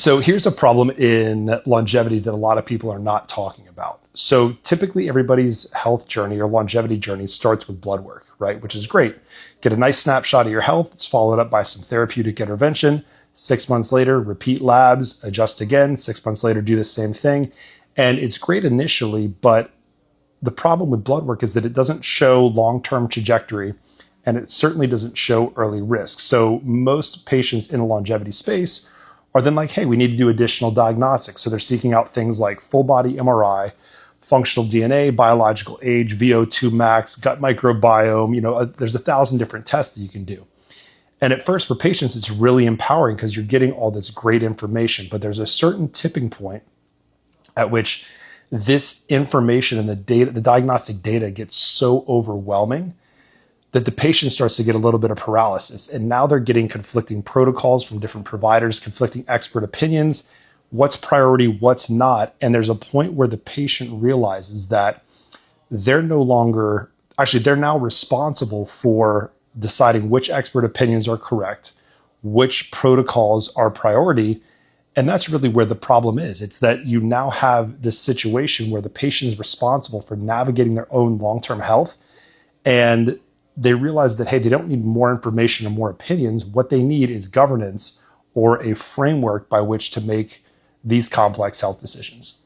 So here's a problem in longevity that a lot of people are not talking about. So typically everybody's health journey or longevity journey starts with blood work, right? Which is great. Get a nice snapshot of your health. It's followed up by some therapeutic intervention. 6 months later, repeat labs, adjust again. 6 months later, do the same thing. And it's great initially, but the problem with blood work is that it doesn't show long-term trajectory, and it certainly doesn't show early risk. So most patients in a longevity space are then like, hey, we need to do additional diagnostics. So they're seeking out things like full body MRI, functional DNA, biological age, VO2 max, gut microbiome. There's 1,000 different tests that you can do. And at first for patients, it's really empowering because you're getting all this great information, but there's a certain tipping point at which this information and the diagnostic data gets so overwhelming that the patient starts to get a little bit of paralysis. And now they're getting conflicting protocols from different providers, conflicting expert opinions, what's priority, what's not. And there's a point where the patient realizes that they're now responsible for deciding which expert opinions are correct, which protocols are priority. And that's really where the problem is. It's that you now have this situation where the patient is responsible for navigating their own long-term health. And they realize that, hey, they don't need more information or more opinions. What they need is governance or a framework by which to make these complex health decisions.